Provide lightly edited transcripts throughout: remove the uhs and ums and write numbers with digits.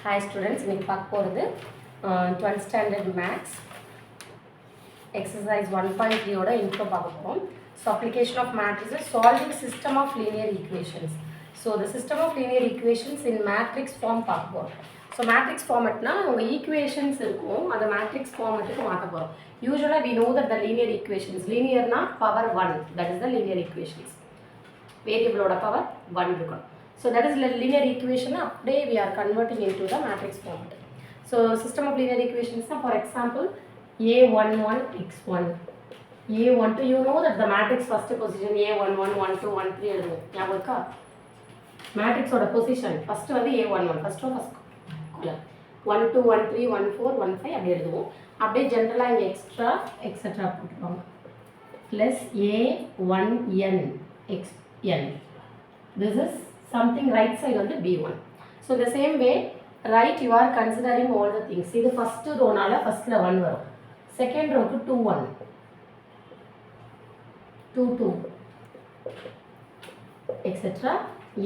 Hi students, இன்னைக்கு பார்க்க போகிறது 12th standard maths exercise 1.3 ஓட intro பார்க்க போகிறோம். So application of matrices, solving system of linear equations. So the system of linear equations in matrix form பார்க்க போகிறோம். So matrix formatனா உங்கள் equations இருக்கும், அதை matrix formatக்கு மாற்ற போகிறோம். Usually we know that the linear equations, linearனா power 1, that is the linear equations. Variable ஓட power 1 இருக்கும். So that is linear equation அப்படியே we are converting into the matrix format. So system of linear equations for example a11 x1 a12 you know that the matrix first position a11 12 13 எழுதுவோம் ஞாபகம் இருக்கா matrix ஓட position first வந்து a11 first column 12 13 14 15 அப்படி எழுதுவோம் அப்படியே ஜெனரலா இங்க எக்ஸ்ட்ரா எக்ஸெட்ரா போட்டுருவாங்க plus a1n xn this is something right side on the b1. So the same way right you are considering all the things. See the first row nala first la 1 varum, second row ku 2 1 2 2 etc.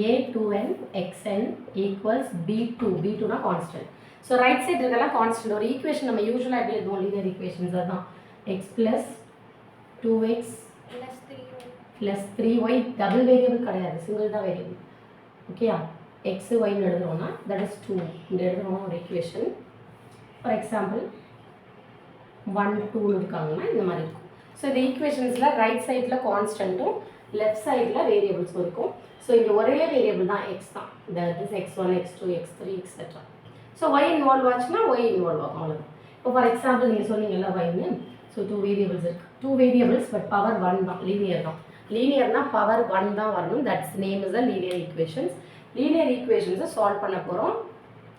a2n xn equals b2 na constant. So right side irukala constant or equation நம்ம usually எப்படி எழுதுவோம் linear equations அதான் x plus 2x plus 3y double variable கிடையாது single தான் variable. Okay, x y ன்னு எழுதுறோம்னா that is 2 இந்த எழுதுறோம் ஒரு equation. For example 1 2 இருக்காங்கன்னா இந்த மாதிரி இருக்கும். So இந்த equationsல right sideல கான்ஸ்டன்ட்டும் left sideல வேரியபிள்ஸ் இருக்கும். So இங்க ஒரே வேரியபிள் தான் x தான். that is x1 x2 x3 etc. So y involve ஆச்சுன்னா y இன்வால்வ் ஆகும் அவ்வளவுதான். இப்போ for example நீங்க சொன்னீங்கல்ல y ன்னு so two variables இருக்கு. Two variables but power 1 தான் linear தான். லீனியர்னா பவர் 1 தான் வரணும். That's name is the linear equations. Linear ஈக்குவேஷன்ஸை சால்வ் பண்ண போகிறோம்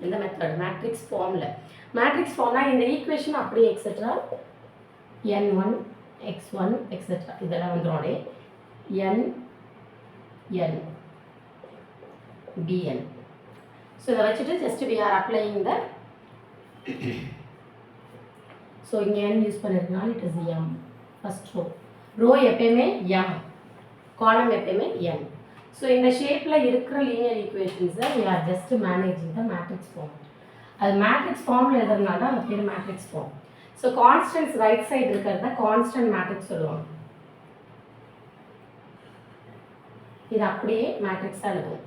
இந்த மெத்தட் மேட்ரிக்ஸ் ஃபார்மில். மேட்ரிக்ஸ் ஃபார்ம்னா இந்த ஈக்குவேஷன் அப்படியே எக்ஸெட்ரா n1 x1 எக்ஸெட்ரா இதெல்லாம் வந்துடும் n n bn. ஸோ இதை வச்சுட்டு just we are applying the so இங்கே n யூஸ் பண்ணிருக்கனால it is m first row எப்பயுமே m column எப்பயுமே n. So இந்த ஷேப்ல இருக்கிற linear equations we are just managing the matrix form. அது matrix formல எழுதுறதுனால தான் அது பேர் matrix form. So constants right side இருக்கிறத constant matrix சொல்லுவாங்க. இது அப்படியே matrix எழுதுவோம்.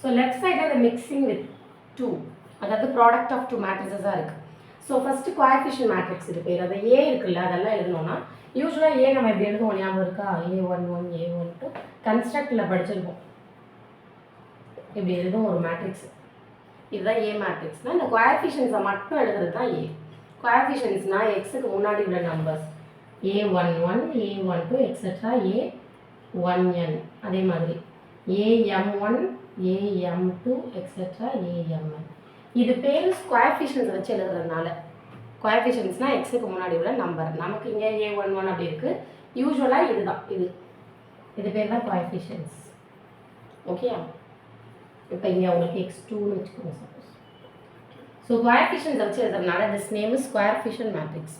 So left side the mixing with 2, அதாவது product of two matrices இருக்கு. So first coefficient matrix இது பேர். அது a இருக்குல்ல அதெல்லாம் எழுதணும்னா யூஸ்வலாக ஏ நம்ம எப்படி எழுதுவோம் ஞாபகம் இருக்கா a11 a12 கன்ஸ்ட்ரக்டில் படிச்சிருப்போம் இப்படி எழுதும் ஒரு மேட்ரிக்ஸ் இதுதான் ஏ மேட்ரிக்ஸ்னால் இந்த கோஎஃபிஷியன்ஸை மட்டும் எழுதுறது தான் ஏ. கோஎஃபிஷியன்ஸ்னால் எக்ஸுக்கு முன்னாடி உள்ள numbers a11 a12 etcetera a1n அதே மாதிரி am1 am2 எக்ஸெட்ரா amn. இது பேர் கோஎஃபிஷியன்ஸை வச்சு எழுதுறதுனால கோஎஃபிஷியன்ட்ஸ்னால் எக்ஸுக்கு முன்னாடி உள்ள நம்பர். நமக்கு இங்கே a11 அப்படி இருக்குது. யூஸ்வலாக இதுதான் இது பேர் தான் கோஎஃபிஷியன்ட்ஸ். ஓகே இப்போ இங்கே உங்களுக்கு x2ன்னு வச்சுக்கோங்க சப்போஸ். ஸோ கோஎஃபிஷியன்ட்ஸை வச்சு எழுதுறதுனால this name is coefficient matrix.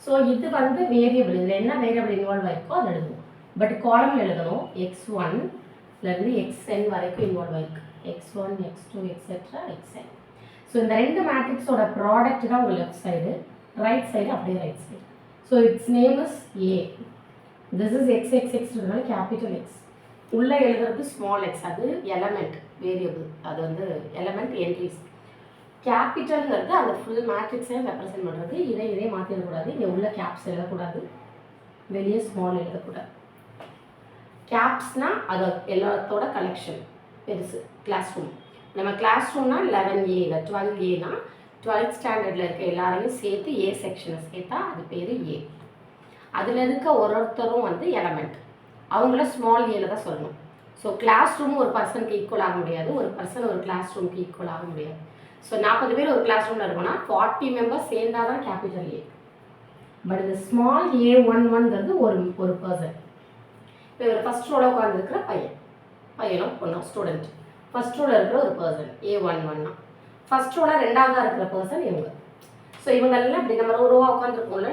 So இது வந்து வேரியபிள், இதில் என்ன வேரியபிள் இன்வால்வ் ஆகிருக்கோ அதை எழுதுவோம். பட் காலமில் எழுதணும் x1லேருந்து xn வரைக்கும் இன்வால்வ் ஆகிருக்கு. x1 x2 etcetera xn. So இந்த ரெண்டு மேட்ரிக்ஸோட ப்ராடக்ட் தான் உங்கள் லெஃப்ட் சைடு, ரைட் சைடு அப்படியே right side. So it's name is A. This is X X எக்ஸ்னால கேபிட்டல் எக்ஸ். உள்ளே எழுதுறது ஸ்மால் எக்ஸ், அது எலமெண்ட் வேரியபிள், அது வந்து எலமெண்ட் என்ட்ரிஸ். கேபிட்டல்ங்கிறது அந்த ஃபுல் மேட்ரிக்ஸை ரெப்ரசென்ட் பண்ணுறது. இதே மாற்றிடக்கூடாது. இங்கே உள்ள கேப்ஸ் எழுதக்கூடாது, வெளியே ஸ்மால் எழுதக்கூடாது. கேப்ஸ்னால் அது எல்லாத்தோட கலெக்ஷன் பெருசு. கிளாஸ் ரூம் நம்ம கிளாஸ் ரூம்னா 11A இல்லை 12Aனா 12th ஸ்டாண்டர்டில் இருக்க எல்லாரையும் சேர்த்து ஏ செக்ஷனை சேர்த்தா அது பேர் ஏ. அதில் இருக்க ஒருத்தரும் வந்து எலமெண்ட், அவங்கள ஸ்மால் ஏல தான் சொல்லணும். ஸோ கிளாஸ் ரூம் ஒரு பர்சனுக்கு ஈக்குவல் ஆக முடியாது, ஒரு பர்சன் ஒரு கிளாஸ் ரூமுக்கு ஈக்குவல் ஆக முடியாது. ஸோ 40 பேர் ஒரு கிளாஸ் ரூமில் இருக்கோம்னா 40 மெம்பர்ஸ் சேர்ந்தால் தான் கேபிட்டல் ஏ. பட் இந்த ஸ்மால் a11ங்கிறது ஒரு பர்சன். இப்போ ஒரு ஃபஸ்ட் ரோவில் உட்காந்துருக்கிற பையனோ பொண்ணோ ஸ்டூடெண்ட், ஃபஸ்ட் ரோவில் இருக்கிற ஒரு பர்சன் a11னா, ஃபஸ்ட் ரோவில் ரெண்டாவதாக இருக்கிற பர்சன் இவங்க. ஸோ இவங்கெல்லாம் இப்படி நம்ம ரோவாக உட்காந்துருக்கோம்ல.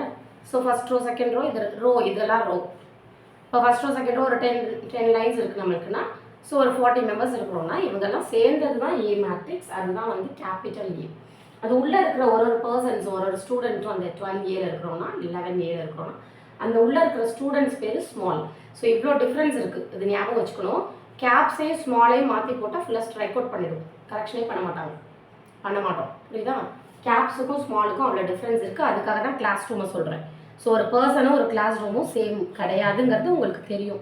So first row second row இது இதெல்லாம் ரோ. இப்போ ஃபஸ்ட் ரோ செகண்ட் ரோ ஒரு 10 லைன்ஸ் இருக்குது நம்மளுக்குன்னா ஸோ ஒரு 40 மெம்பர்ஸ் இருக்கிறோம்னா இவங்கெல்லாம் சேர்ந்தது தான் ஏ மேட்ரிக்ஸ். அதுதான் வந்து கேபிட்டல் ஏ. அது உள்ளே இருக்கிற ஒரு பர்சன்ஸும் ஒரு ஸ்டூடெண்ட்டும் அந்த 12A இருக்கிறோன்னா 11A இருக்கிறோன்னா அந்த உள்ளே இருக்கிற ஸ்டூடெண்ட்ஸ் பேர் ஸ்மால். ஸோ இவ்வளோ டிஃப்ரென்ஸ் இருக்குது, இது ஞாபகம் வச்சுக்கணும். கேப்ஸையும் ஸ்மாலையும் மாற்றி போட்டால் ஃபுல்லாக ஸ்ட்ரைக் அவுட் பண்ணிவிடும், கரெக்ஷனே பண்ண மாட்டோம். புரியுதா? கேப்ஸுக்கும் ஸ்மாலுக்கும் அவ்வளோ டிஃப்ரென்ஸ் இருக்குது. அதுக்காக தான் கிளாஸ் ரூமை சொல்கிறேன். ஸோ ஒரு பர்சனும் ஒரு கிளாஸ் ரூமும் சேம் கிடையாதுங்கிறது உங்களுக்கு தெரியும்.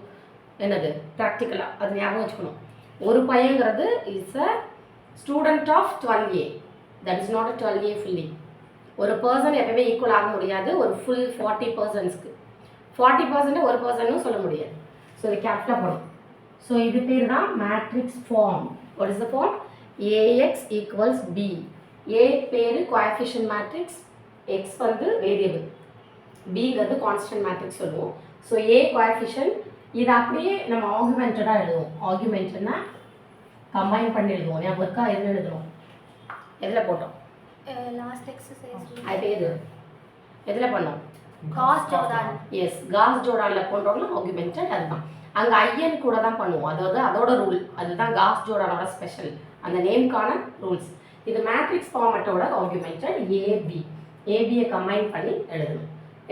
என்னது ப்ராக்டிக்கலாக அது ஞாபகம் வச்சுக்கணும். ஒரு பையங்கிறது is a student of 12A. That is not a 12A fully. ஒரு பர்சன் எப்பவுமே ஈக்குவல் ஆக முடியாது ஒரு ஃபுல் 40 பர்சன்ஸ்க்கு. 40% ஒரு பர்சனும் சொல்ல முடியாது. ஸோ இது கேப்டா போடும். ஸோ இது பேர் தான் matrix form. What is the form? Ax equals B. A பேர் கோஎஃபிஷியன்ட் மேட்ரிக்ஸ், எக்ஸ் வந்து வேரியபிள், பிங்கிறது கான்ஸ்டன்ட் மேட்ரிக்ஸ் சொல்லுவோம். ஸோ ஏ கோஎஃபிஷியன்ட், இது அப்படியே நம்ம ஆகுமெண்டடாக எழுதுவோம். ஆகுமெண்ட்னா கம்பைன் பண்ணி எழுதுவோம். ஞாபகம் இருக்கா? எதில் எழுதுவோம்? எதில் போட்டோம்? லாஸ்ட் எக்ஸசைஸ் அது பேர் எதில் பண்ணோம்? Gauss Jordan. எஸ், காஸ் ஜோர்டானில் போன்றோம்னா ஆகுமெண்டட். அதுதான் அங்கே ஐஎன் கூட தான் பண்ணுவோம். அதாவது அதோட ரூல் அதுதான் காஸ் ஜோர்டானோட ஸ்பெஷல், அந்த நேம்க்கான ரூல்ஸ். இது மேட்ரிக்ஸ் ஃபார்மேட்டோட ஆகுமெண்டட் ஏபி. ஏபியை கம்பைன் பண்ணி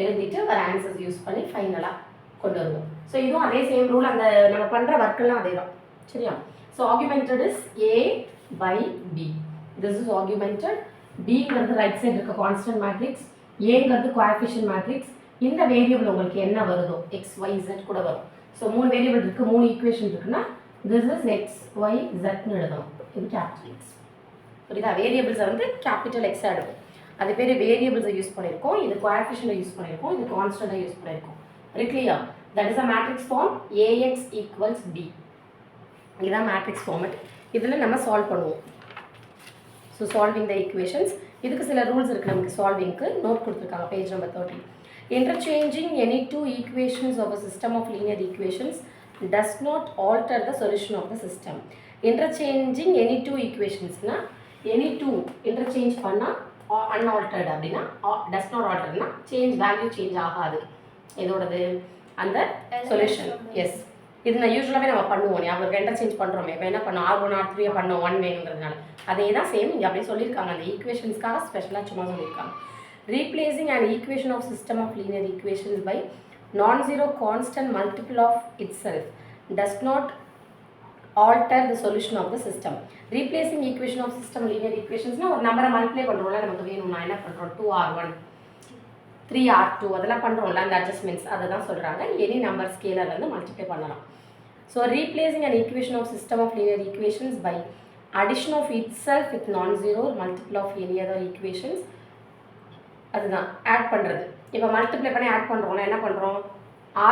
எழுதிட்டு ஒரு ஆன்சர்ஸ் யூஸ் பண்ணி ஃபைனலாக கொண்டு வருவோம். ஸோ இதுவும் அதே சேம் ரூல், அந்த நம்ம பண்ணுற ஒர்க்கெல்லாம் அதே தான். சரியா? So augmented is A by B. This is augmented. பிங்கிறது ரைட் சைடு இருக்க கான்ஸ்டன்ட் மேட்ரிக்ஸ், ஏங்கிறது கோஎஃபிஷியன்ட் மேட்ரிக்ஸ். இந்த வேரியபிள் உங்களுக்கு என்ன வருதோ எக்ஸ் ஒய் இசட் கூட வரும். ஸோ 3 வேரியபிள் இருக்குது, 3 ஈக்குவேஷன் இருக்குன்னா திஸ் இஸ் எக்ஸ் ஒய் இசட்னு எழுதணும். இது கேபிட்டல் எக்ஸ். புரியுதா? வேரியபிள்ஸை வந்து கேபிட்டல் எக்ஸாக எடுக்கும். அது பேர் வேரியபிள்ஸை யூஸ் பண்ணியிருக்கோம், இது கோஎஃபிஷியன்ட்டை யூஸ் பண்ணியிருக்கோம், இது கான்ஸ்டன்ட்டை யூஸ் பண்ணியிருக்கோம். Clear? That is a matrix form ax equals B. இதுதான் மேட்ரிக்ஸ் ஃபார்மட். இதில் நம்ம சால்வ் பண்ணுவோம். So solving the equations. இதுக்கு சில ரூல்ஸ் இருக்குது நமக்கு சால்விங்க்கு. நோட் கொடுத்துருக்காங்க page number 30. Interchanging any two equations of a system of linear equations does not alter the solution of the system. Interchanging any two equations na any two interchange பண்ணா unaltered அப்படின்னா does not alter னா change value change ஆகாது. எதோடது? அந்த solution. S, இது நான் யூஸ்வலாகவே நம்ம பண்ணுவோம். ஞாபகம் இன்டர்சேஞ்ச் பண்ணுறோமே. இப்போ என்ன பண்ணோம்? R1 R3 பண்ணோம் 1 வேணுங்கிறதுனால. அதே தான் சேம் இங்கே அப்படியே சொல்லியிருக்காங்க. அந்த ஈக்குவேஷன்ஸ்க்காக ஸ்பெஷலாக சும்மா சொல்லியிருக்காங்க. Replacing an equation of system of linear equations by non-zero constant multiple of itself does not alter the solution of the system. Replacing equation of system linear equations na ஒரு நம்பரை மல்டிப்ளை பண்ணுறோம்ல, நமக்கு வேணும்னா என்ன பண்ணுறோம்? 2R1 3R2 அதெல்லாம் பண்ணுறோம்ல, அந்த adjustments அதை தான் சொல்கிறாங்க. எனி நம்பர் ஸ்கேலர் வந்து மல்டிப்ளை பண்ணலாம். So replacing an equation of system of linear equations by addition of itself with non-zero multiple of any other equations, அதுதான் ஆட் பண்ணுறது. இப்போ மல்டிப்ளை பண்ணி ஆட் பண்ணுறோம்னா என்ன பண்ணுறோம்?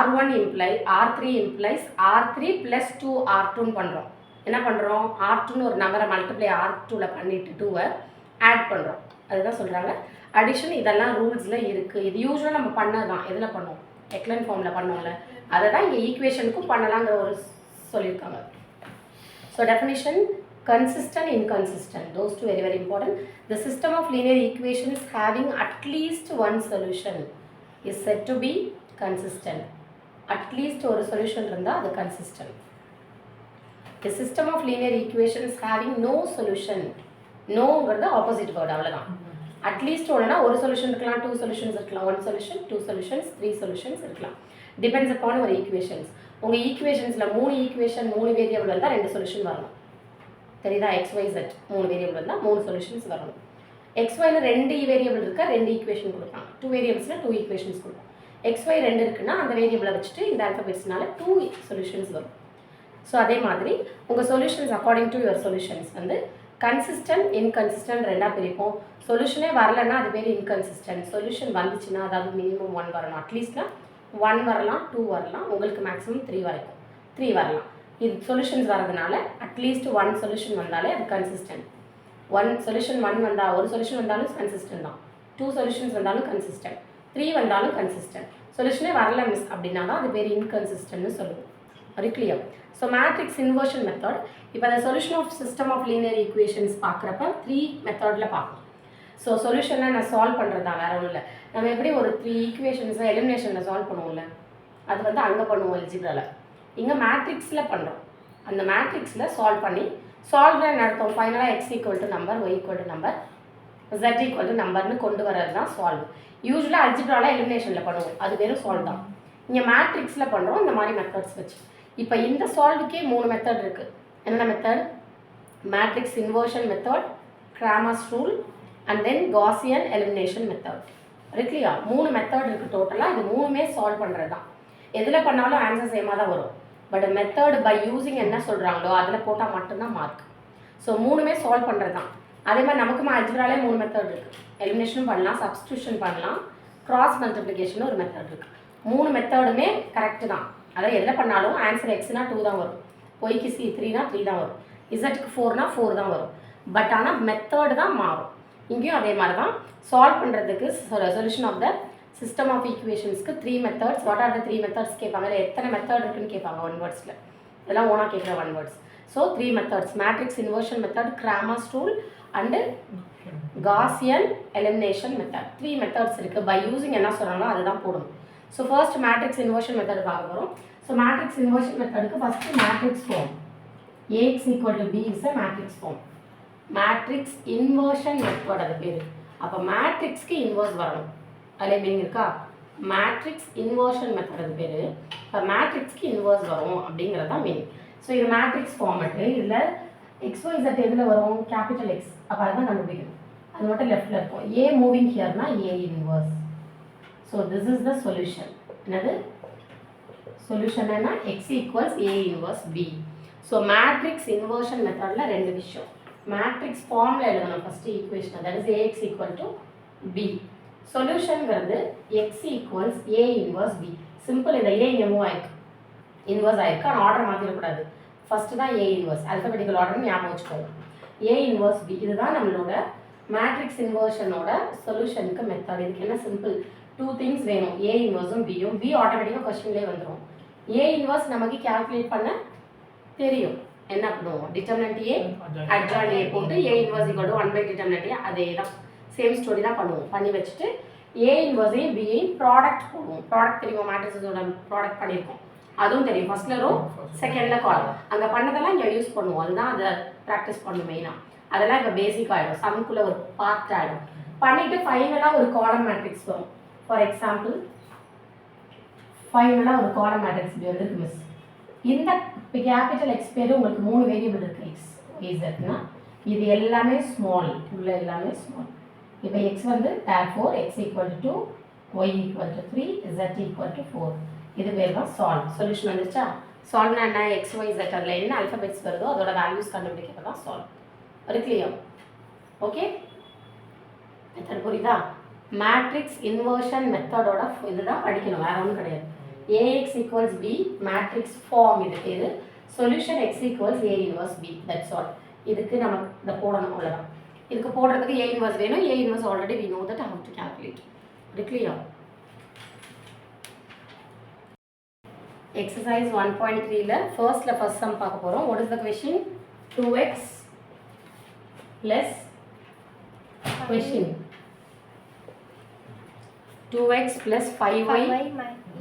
R1 imply R3 implies R3 + 2R2ன்னு பண்ணுறோம். என்ன பண்ணுறோம்? R2ன்னு ஒரு நம்பரை மல்டிப்ளை R2வில் பண்ணிவிட்டு 2வை ஆட் பண்ணுறோம். அதுதான் சொல்கிறாங்க அடிஷன். இதெல்லாம் ரூல்ஸில் இருக்குது. இது யூஸ்வலாக நம்ம பண்ணது தான். எதில் பண்ணுவோம்? எக்லன் ஃபார்மில் பண்ணுவோம்ல, அதை தான் இங்கே ஈக்குவேஷனுக்கும் பண்ணலாங்கிற ஒரு சொல்லியிருக்காங்க. So definition: consistent, inconsistent, those two very very important. The system of linear equations having at least one solution is said to be consistent. At least ஒரு solution இருந்தால் அது consistent. The system of linear equations having no solution, noங்கிறது opposite word, அவ்வளோதான். at least ஒன்றுனா ஒரு solution இருக்கலாம், 2 solutions இருக்கலாம், 1 solution, 2 solutions, 3 solutions இருக்கலாம். depends upon ஒரு equations. உங்கள் ஈக்குவேஷன்ஸில் 3 ஈக்குவேஷன் 3 வேரியபிள் இருந்தால் 2 சொல்யூஷன் வரணும். தெரியுதா? XYZ 3 வேரியபிள் இருந்தால் 3 சொல்யூஷன்ஸ் வரணும். XYல 2 வேரியபிள் இருக்கா, 2 ஈக்குவேஷன் கொடுப்பாங்க. 2 வேரியபிள்ஸில் 2 ஈக்குவேஷன்ஸ் கொடுப்பாங்க. XY 2 இருக்குன்னா அந்த வேரியபிளை வச்சுட்டு இந்த ஆல்ஃபபெட்ஸ்னால 2 சொல்யூஷன்ஸ் வரும். ஸோ அதே மாதிரி உங்கள் solutions according to your solutions வந்து கன்சிஸ்டன்ட், இன்கன்சிஸ்டன்ட் ரெண்டாக பிரிப்போம். சொல்யூஷனே வரலைன்னா அது பேர் இன்கன்சிஸ்டன்ட். சொல்யூஷன் வந்துச்சுன்னா அதாவது மினிமம் 1 வரணும். அட்லீஸ்ட்னா 1 வரலாம், 2 வரலாம், உங்களுக்கு மேக்ஸிமம் 3 வரைக்கும் 3 வரலாம். இது சொல்யூஷன்ஸ் வரதுனால அட்லீஸ்ட் 1 சொல்யூஷன் வந்தாலே அது கன்சிஸ்டன்ட். 1 சொல்யூஷன் 1 வந்தால் ஒரு சொல்யூஷன் வந்தாலும் கன்சிஸ்டன்ட் தான். 2 சொல்யூஷன்ஸ் வந்தாலும் கன்சிஸ்டன்ட், 3 வந்தாலும் கன்சிஸ்டன்ட். சொல்யூஷனே வரல மிஸ் அப்படின்னா தான் அது பேர் இன்கன்சிஸ்டன்ட்னு சொல்லுவோம். அது clear? So matrix inversion method. இப்போ அந்த solution of system of linear equations பார்க்குறப்ப 3 மெத்தடில் பார்க்கணும். ஸோ சொல்யூஷனை நான் சால்வ் பண்ணுறதா வேறு ஒன்றும் இல்லை. நம்ம எப்படி ஒரு 3 ஈக்குவேஷன்ஸை எலிமினேஷனில் சால்வ் பண்ணுவோம்ல, அது வந்து அங்கே பண்ணுவோம் எல்ஜிப்ராவில். இங்கே மேட்ரிக்ஸில் பண்ணுறோம். அந்த மேட்ரிக்ஸில் சால்வ் பண்ணி சால்வ்னா என்ன அர்த்தம் ஃபைனலாக x equal to number y equal to number z equal to நம்பர்னு கொண்டு வரது தான் சால்வ். யூஸ்வலாக அல்ஜிப்ராவில் எலிமினேஷனில் பண்ணுவோம், அது வெறும் சால்வ் தான். இங்கே மேட்ரிக்ஸில் பண்ணுறோம் இந்த மாதிரி மெத்தட்ஸ் வச்சு. இப்போ இந்த சால்வுக்கே 3 மெத்தட் இருக்குது. என்னென்ன method? Matrix inversion method, Cramer's rule and then Gaussian elimination method இருக்கு இல்லையா? 3 மெத்தட் இருக்குது டோட்டலாக. இது 3மே சால்வ் பண்ணுறது தான். எதில் பண்ணாலும் ஆன்சர் சேமாக தான் வரும். பட் மெத்தட் பை யூஸிங் என்ன சொல்கிறாங்களோ அதில் போட்டால் மட்டும்தான் மார்க். ஸோ 3மே சால்வ் பண்ணுறது தான். அதே மாதிரி நமக்குமா அல்ஜிப்ராலே 3 மெத்தட் இருக்குது. எலிமினேஷனும் பண்ணலாம், சப்ஸ்டியூஷன் பண்ணலாம், கிராஸ் மல்டிப்ளிகேஷன் ஒரு மெத்தட் இருக்குது. 3 மெத்தடுமே கரெக்டு தான். அதாவது எதில் பண்ணாலும் ஆன்சர் எக்ஸ்னா 2 தான் வரும், ஒய்க்கு 3னா 3 தான் வரும், இசட்டுக்கு 4னா 4 தான் வரும். பட் ஆனால் மெத்தடு தான் மாறும். இங்கேயும் அதே மாதிரி தான். சால்வ் பண்ணுறதுக்கு solution of the system of ஈக்குவேஷன்ஸ்க்கு 3 methods. What are the 3 methods கேட்பாங்க. இல்லை எத்தனை மெத்தட் இருக்குன்னு கேட்பாங்க 1 வேர்ட்ஸில். இதெல்லாம் ஓனாக கேட்குற 1 words. So 3 methods: matrix inversion method, Cramer's rule and Gaussian elimination method. 3 methods இருக்குது. பை யூஸிங் என்ன சொல்கிறாங்களோ அதுதான் போடணும். So first matrix inversion method பார்க்க போகிறோம். ஸோ மேட்ரிக்ஸ் இன்வர்ஷன் மெத்தடுக்கு first matrix form AX equal to B is a matrix form. Matrix inversion method அது பேர். அப்போ மேட்ரிக்ஸ்க்கு இன்வர்ஸ் வரணும். அதில் மீனிங் இருக்கா? மேட்ரிக்ஸ் இன்வர்ஷன் மெத்தட் அது பேர். இப்போ மேட்ரிக்ஸ்க்கு இன்வர்ஸ் வரும் அப்படிங்கிறது தான் மீனிங். ஸோ இது மேட்ரிக்ஸ் ஃபார்மெட்டு. இதில் XYZ எதில் வரும்? Capital X. அப்போ அதுதான் கண்டுபிடிக்கணும். அது மட்டும் லெஃப்டில் இருக்கும். ஏ மூவிங் ஹியர்னா A inverse. So this is the solution. என்னது சொல்யூஷன்? என்ன? X equals A inverse B. So matrix inversion மெத்தடில் 2 விஷயம். மேட்ரிக்ஸ் ஃபார்மில் எழுதணும் first equation. That is AX equal to B. சொல்யூஷனுங்கிறது X equals A inverse B. Simple. இந்த A இங்கே move ஆயிருக்கு, இன்வர்ஸ் ஆயிருக்கு. ஆனால் ஆர்டர் மாற்றிடக்கூடாது. ஃபஸ்ட்டு தான் ஏ இன்வர்ஸ், அல்ஃபபெட்டிக்கல் ஆர்டர்னு ஞாபகம் வச்சுக்கோங்க. ஏ இன்வர்ஸ் பி இதுதான் நம்மளோட மேட்ரிக்ஸ் இன்வர்ஷனோட சொல்யூஷனுக்கு மெத்தட். இதுக்கு என்ன சிம்பிள், 2 திங்ஸ் வேணும். ஏ இன்வர்ஸும் பியும். பி ஆட்டோமேட்டிக்காக கொஸ்டின்லேயே வந்துடும். ஏ இன்வர்ஸ் நமக்கு கால்குலேட் பண்ண தெரியும். என்ன பண்ணுவோம்? டிட்டர்மினன்ட் ஏ அட்ஜாயின் ஏ போட்டு A inverse equal to 1 by determinant A. அதே தான், சேம் ஸ்டோரி தான் பண்ணுவோம். பண்ணி வச்சுட்டு ஏ இன்வர்ஸையும் பியையும் ப்ராடக்ட் போடுவோம். ப்ராடக்ட் தெரியுமா? மேட்ரிக்ஸோட ப்ராடக்ட் பண்ணியிருக்கோம், அதுவும் தெரியும். ஃபர்ஸ்ட்ல ரோ, செகண்டில் காலம். அங்கே பண்ணதெல்லாம் இங்கே யூஸ் பண்ணுவோம். அதுதான் அதை ப்ராக்டிஸ் பண்ணணும் மெயினாக. அதெல்லாம் இப்போ பேசிக் ஆகிடும், சம்குள்ளே ஒரு பார்ட் ஆகிடும். பண்ணிவிட்டு ஃபைனலாக ஒரு காலம் மேட்ரிக்ஸ் வரும். ஃபார் எக்ஸாம்பிள் ஃபைனலாக ஒரு காலம் மேட்ரிக்ஸ் இப்படி வந்துருக்கு மிஸ். இந்த கேபிட்டல் எக்ஸ் பேர் உங்களுக்கு 3 வேரியபிள் இருக்குது. எக்ஸ் இசட்னா இது எல்லாமே ஸ்மால், உள்ள எல்லாமே ஸ்மால். இப்போ எக்ஸ் வந்து therefore X equal to 2, Y equal to 3, z equal to 4. இது பேர் தான் சால்வ். சொல்யூஷன் வந்துச்சா? சால்வ்னா என்ன? எக்ஸ் ஒய் z அதில் என்ன அல்ஃபபெட்ஸ் வருதோ அதோட வேல்யூஸ் கண்டுபிடிக்கிறது தான் சால்வ். ஒரு கிளியர்? ஓகே, மெத்தட் புரியுதா? மேட்ரிக்ஸ் இன்வர்ஷன் மெத்தடோட இதுதான் படிக்கணும், வேற ஒன்றும் கிடையாது. AX equals B matrix form இது பேர். Solution X equals A inverse B. That's all. இதுக்கு நம்ம இதை போடணும், அவ்வளோதான். இதுக்கு போடுறதுக்கு A inverse வேணும். A inverse already we know that how to calculate. இது கிளியர்? எக்ஸசைஸ் 1.3ல ஃபர்ஸ்ட் சம் பார்க்க போகிறோம். What is the question? 2x plus question 2x plus 5y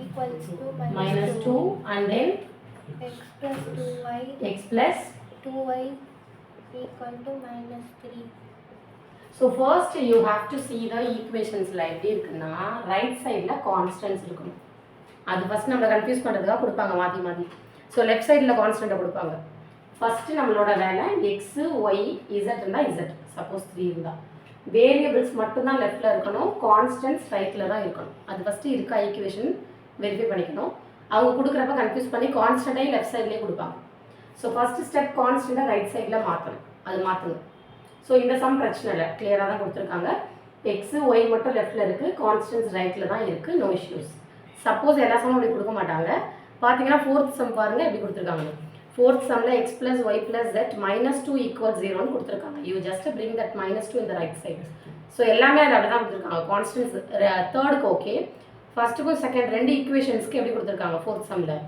equals to minus 2 and then x plus 2y x plus 2y equal to minus 3. so first you have to see the equations ல எப்படி இருக்குன்னா right சைடில் constants இருக்கணும். அது first நம்மளை confuse பண்ணுறதுக்காக கொடுப்பாங்க மாற்றி மாற்றி. ஸோ லெஃப்ட் சைடில் கான்ஸ்டண்ட்டை கொடுப்பாங்க. ஃபஸ்ட்டு நம்மளோட வேலை எக்ஸு ஒய் இசட் இருந்தால் இசட், சப்போஸ் 3 இருந்தால் வேரியபிள்ஸ் மட்டும்தான் லெஃப்டில் இருக்கணும், கான்ஸ்டன்ட்ஸ் ரைட்டில் தான் இருக்கணும். அது ஃபஸ்ட்டு இருக்கா ஈக்குவேஷன் வெரிஃபை பண்ணிக்கணும். அவங்க கொடுக்குறப்ப கன்ஃபியூஸ் பண்ணி கான்ஸ்டண்ட்டையும் லெஃப்ட் சைட்லேயே கொடுப்பாங்க. ஸோ ஃபஸ்ட்டு ஸ்டெப் கான்ஸ்டண்ட்டாக ரைட் சைடில் மாற்றணும், அது மாற்றுங்க. ஸோ இந்த சம் பிரச்சனை இல்லை, கிளியராக தான் கொடுத்துருக்காங்க. எக்ஸு ஒய் மட்டும் லெஃப்ட்டில் இருக்குது, கான்ஸ்டன்ட்ஸ் ரைட்டில் தான் இருக்குது, நோ இஷ்யூஸ். சப்போஸ் எல்லா சம்மும் அப்படி கொடுக்க மாட்டாங்க. பார்த்தீங்கன்னா 4th சம் பாருங்கள் எப்படி கொடுத்துருக்காங்க. 4th சம்மில் x plus y plus z -2 = 0ன்னு கொடுத்துருக்காங்க. யூ ஜஸ்ட் பிரிங் தட் -2 இந்த ரைட் சைடு. ஸோ எல்லாமே அது அப்படி தான் கொடுத்துருக்காங்க. கான்ஸ்டன்ட்ஸ் தேர்டுக்கு ஓகே, ஃபஸ்ட்டுக்கும் செகண்ட் 2 ஈக்குவேஷன்ஸ்க்கு எப்படி கொடுத்துருக்காங்க 4th சம்மில்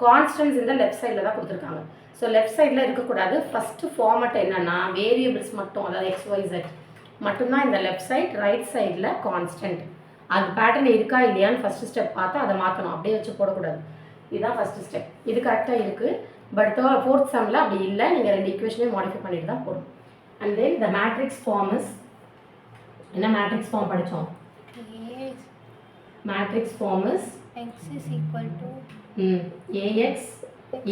கான்ஸ்டன்ட்ஸ் இந்த லெஃப்ட் சைடில் தான் கொடுத்துருக்காங்க. ஸோ லெஃப்ட் சைடில் இருக்கக்கூடாது. ஃபஸ்ட்டு ஃபார்மட் என்னென்னா வேரியபிள்ஸ் மட்டும், அதாவது எக்ஸ் ஒய் z மட்டும்தான் இந்த லெஃப்ட் சைட், ரைட் சைடில் கான்ஸ்டன்ட். அது பேட்டர்ன் இருக்கா இல்லையான்னு ஃபஸ்ட்டு ஸ்டெப் பார்த்து அதை மாற்றணும், அப்படியே வச்சு போடக்கூடாது. இதுதான் ஃபஸ்ட்டு ஸ்டெப். இது கரெக்டாக இருக்குது. பட் ஃபோர்த் சம்மில் அப்படி இல்லை, நீங்கள் ரெண்டு ஈக்குவேஷனையும் மாடிஃபை பண்ணிட்டு தான் போகணும். And then the matrix form is, என்ன மேட்ரிக்ஸ் ஃபார்ம் படித்தோம்? Matrix form is x is equal to AX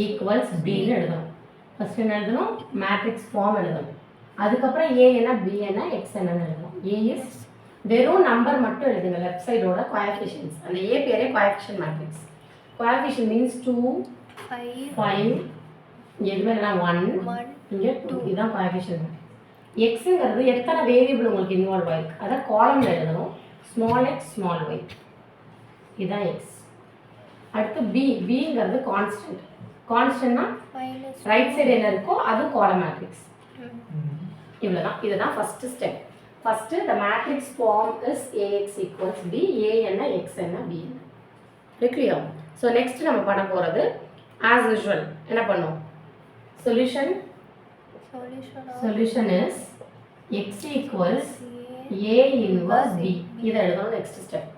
equals பின்னு எழுதணும். ஃபஸ்ட் என்ன எழுதணும்? மேட்ரிக்ஸ் ஃபார்ம் எழுதணும். அதுக்கப்புறம் ஏ என்ன, பி என்ன, எக்ஸ் என்னன்னு எழுதணும். ஏ இஸ் வெறும் நம்பர் மட்டும் எழுதுங்க லெஃப்ட் சைடோட கோஎஃபிஷியன்ட்ஸ். அந்த ஏ பேரே கோஎஃபிஷியன்ட் மேட்ரிக்ஸ். கோஎஃபிஷியன்ட் மீன்ஸ் 2 5 எதுவுமே இல்லை 1 இங்கே 2. இதுதான் கோஎஃபிஷியன்ட். எக்ஸுங்கிறது எத்தனை வேரியபிள் உங்களுக்கு இன்வால்வ் ஆயிருக்கு அதை காலம்ல எழுதணும். ஸ்மால் எக்ஸ் ஸ்மால் ஒய், இதுதான் எக்ஸ். அடுத்து பி, பிங்கிறது கான்ஸ்டன்ட். கான்ஸ்டன்ட்னா ரைட் சைடு என்ன இருக்கோ அது காலம் மேட்ரிக்ஸ். இவ்வளோதான். இதுதான் first step. First the matrix form is A X equals B. A என்ன, எக்ஸ் என்ன, பி என்ன. கிளியர்? ஸோ நெக்ஸ்ட் நம்ம பண்ண போகிறது ஆஸ் யூஷுவல் என்ன பண்ணும்? Solution is X equals A inverse B. இதை எழுதணும் நெக்ஸ்ட் ஸ்டெப்.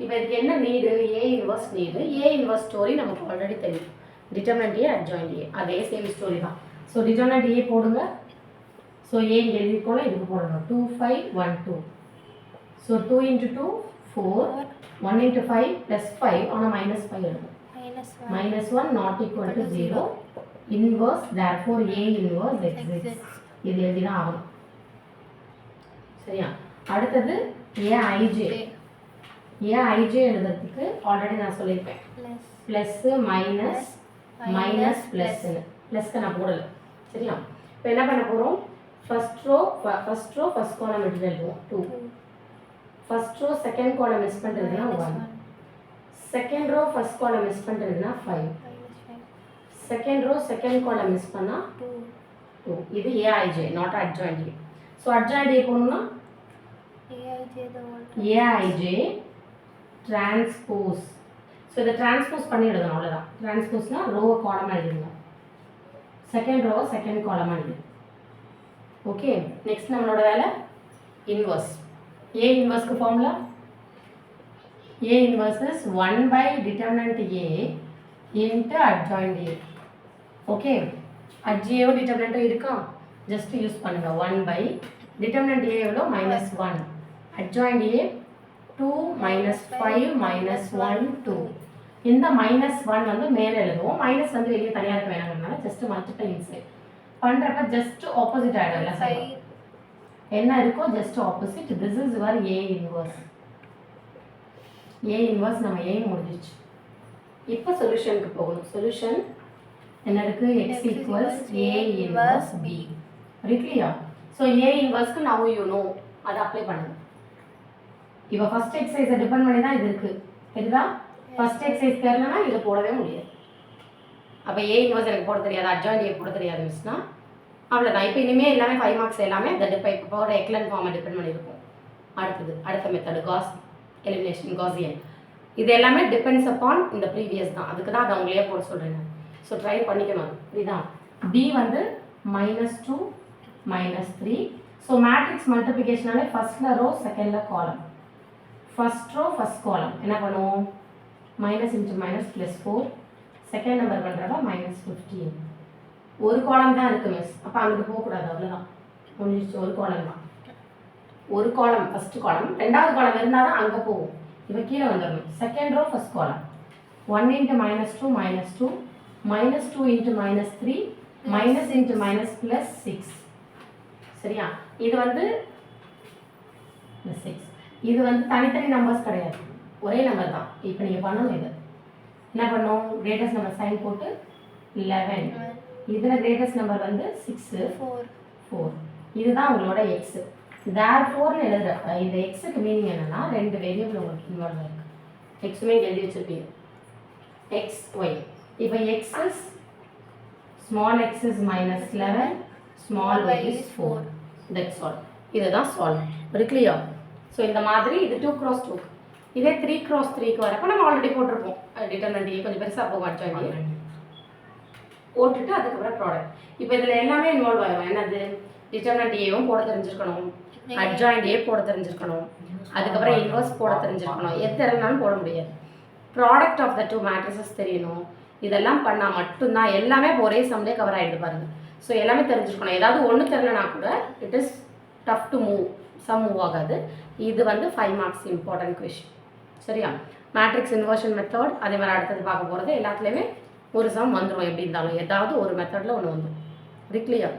இப்போ இதுக்கு என்ன need? A inverse need. A inverse story நமக்கு ஆல்ரெடி தெரியும். டிட்டர்மினன்ட் ஏ அட்ஜாயின்ட் ஏ, அதே சேம் ஸ்டோரி தான். ஸோ டிட்டர்மினன்ட் ஏ போடுங்க. ஸோ ஏ இங்கே எழுதிக்கோல, இதுக்கு போடணும் 2 5 1 2. ஸோ 2 × 2 4, 1 × 5 +5 ஆனால் -5 எழுதணும். -1 not equal to 0. Inverse therefore A inverse exists. இது எழுதினா ஆகும். சரியா? அடுத்தது AIJ. AIJ எழுதுறதுக்கு ஆல்ரெடி நான் சொல்லியிருப்பேன். ப்ளஸ் மைனஸ் மைனஸ் ப்ளஸ்ன்னு. ப்ளஸ்க்கு நான் போடலை. சரியா? இப்போ என்ன பண்ண போகிறோம்? ஃபர்ஸ்ட் ரோ ஃபர்ஸ்ட் காலம் எடுத்து எழுதுவோம் 2. First row second column miss பண்ணுறதுன்னா 1. Second row first column miss பண்ணுறதுன்னா 5. Second row second column miss பண்ணால் 2. இது AIJ not adjoint A. So adjoint A போகணும்னா ஏஐஜே டிரான்ஸ்போஸ். ஸோ இதை டிரான்ஸ்போஸ் பண்ணி எழுதணும், அவ்வளோதான். டிரான்ஸ்போஸ்னால் ரோவை காலமாக எழுதுங்க. செகண்ட் ரோ செகண்ட் காலமாக எழுது. ஓகே, நெக்ஸ்ட் நம்மளோட வேலை இன்வர்ஸ். ஏ இன்வர்ஸ்க்கு formula A inverse is 1 by determinant A into adjoint A. Okay, adjoint A determinant இருக்கா? just use பண்ணுங்க. 1 by determinant A எவ்வளோ? -1. adjoint A 2 -5 -1 2. இந்த -1 வந்து மேலே எழுதுவோம். மைனஸ் வந்து வெளியே தனியாக இருக்க வேணாங்கிறதுனால ஜஸ்ட் மல்டிப்ளை இன்சைட் பண்ணுறப்ப ஜஸ்ட் ஆப்போசிட் ஆகிடும். இல்லை என்ன இருக்கோ just opposite. This is your A inverse. A inverse நம்ம ஏ முடிஞ்சிச்சு. இப்போ சொல்யூஷனுக்கு போகணும். சொல்யூஷன் என்ன இருக்கு? X equals A inverse B. கிளியா? ஸோ ஏ இன்வர்ஸ்க்கு நவ் யூ நோ அதை அப்ளை பண்ணுங்க. இப்போ ஃபர்ஸ்ட் எக்ஸசைஸை டிபெண்ட் பண்ணி தான் இது இருக்குது. இதுதான் ஃபர்ஸ்ட் எக்ஸசைஸ் தெரியலனா இதை போடவே முடியாது. அப்போ ஏ இன்வர்ஸ் எனக்கு போட தெரியாது, அட்ஜாயின்ட் ஏ போட தெரியாது மிஸ்னா அவ்வளோதான். இப்போ இனிமேல் எல்லாமே 5 மார்க்ஸ் எல்லாமே இந்த இப்போ எக்லன் ஃபார்மை டிபெண்ட் பண்ணியிருக்கும். அடுத்த மெத்தடு காஸ் எலிமினேஷன், காசியன். இது எல்லாமே டிபெண்ட்ஸ் அப்பான் இந்த ப்ரீவியஸ் தான். அதுக்கு தான் அதை அவங்களே போட சொல்கிறேன். ஸோ ட்ரை பண்ணிக்கணும். இதுதான் பி வந்து -2 -3. ஸோ மேட்ரிக்ஸ் மல்டிப்ளிகேஷனாலே ஃபர்ஸ்ட்ல ரோ செகண்டில் காலம். ஃபர்ஸ்ட் ரோ ஃபர்ஸ்ட் காலம் என்ன பண்ணுவோம்? Minus into minus +4. Second number பண்ணுறப்ப -15. ஒரு காலம் தான் இருக்குது மிஸ். அப்போ அங்கிட்டு போகக்கூடாது, அவ்வளோதான் முடிஞ்சிச்சு. ஒரு காலம் தான். ஒரு காலம் ஃபர்ஸ்ட் காலம், ரெண்டாவது காலம் இருந்தால் தான் அங்கே போகும். இப்போ கீழே வந்துடணும். செகண்ட் ரோ ஃபர்ஸ்ட் காலம் 1 × -2 -2 -2 × -3 -× -+6. சரியா? இது வந்து +6. இது வந்து தனித்தனி நம்பர்ஸ் கிடையாது, ஒரே நம்பர் தான். இப்போ நீங்கள் பண்ணணும். இது என்ன பண்ணும்? கிரேட்டஸ்ட் நம்பர் சைன் போட்டு 11. இதில் கிரேட்டஸ்ட் நம்பர் வந்து 6 4. இதுதான் உங்களோட எக்ஸு. therefore எழுதுறப்ப இந்த எக்ஸுக்கு மீனிங் என்னன்னா ரெண்டு வேரியபிள் உங்களுக்கு இன்வால்வ் இருக்கு. எக்ஸுமே எழுதி வச்சிருப்பீங்க, எக்ஸ் ஒய். இப்போ X is small X is -11, small Y is 4. That's all. இதுதான் சால்வ். ஒரு கிளியர்? ஸோ இந்த மாதிரி இது 2 × 2. இதே 3 × 3க்கு வரப்போ நம்ம ஆல்ரெடி போட்டிருப்போம். டிட்டர்மினன்ட் கொஞ்சம் பெருசாக போகும், அட்ஜாயின்ட் போட்டுட்டு அதுக்கப்புறம் ப்ராடக்ட். இப்போ இதில் எல்லாமே இன்வால்வ் ஆகும். என்னது? டிட்டர்மினன்ட் ஏவும் போட தெரிஞ்சிருக்கணும், அட்ஜாயின்ட் ஏ போட தெரிஞ்சிருக்கணும், அதுக்கப்புறம் இன்வர்ஸ் போட தெரிஞ்சிருக்கணும். எது தெரிஞ்சாலும் போட முடியாது. ப்ராடக்ட் ஆஃப் த 2 மேட்ரிசஸ் தெரியணும். இதெல்லாம் பண்ணால் மட்டும்தான் எல்லாமே இப்போ ஒரே சம்லேயே கவர் ஆகிடுது பாருங்க. ஸோ எல்லாமே தெரிஞ்சுக்கணும். ஏதாவது ஒன்று தெரிலனா கூட it is tough to move, some move ஆகாது. இது வந்து 5 மார்க்ஸ் இம்பார்ட்டன்ட் கொஷின். சரியா? மேட்ரிக்ஸ் இன்வர்ஷன் மெத்தட் அதே மாதிரி அடுத்தது பார்க்க போகிறது எல்லாத்துலேயுமே ஒரு சம் வந்துடும். எப்படி இருந்தாலும் ஏதாவது ஒரு மெத்தடில் ஒன்று வந்துடும். அது கிளியர்.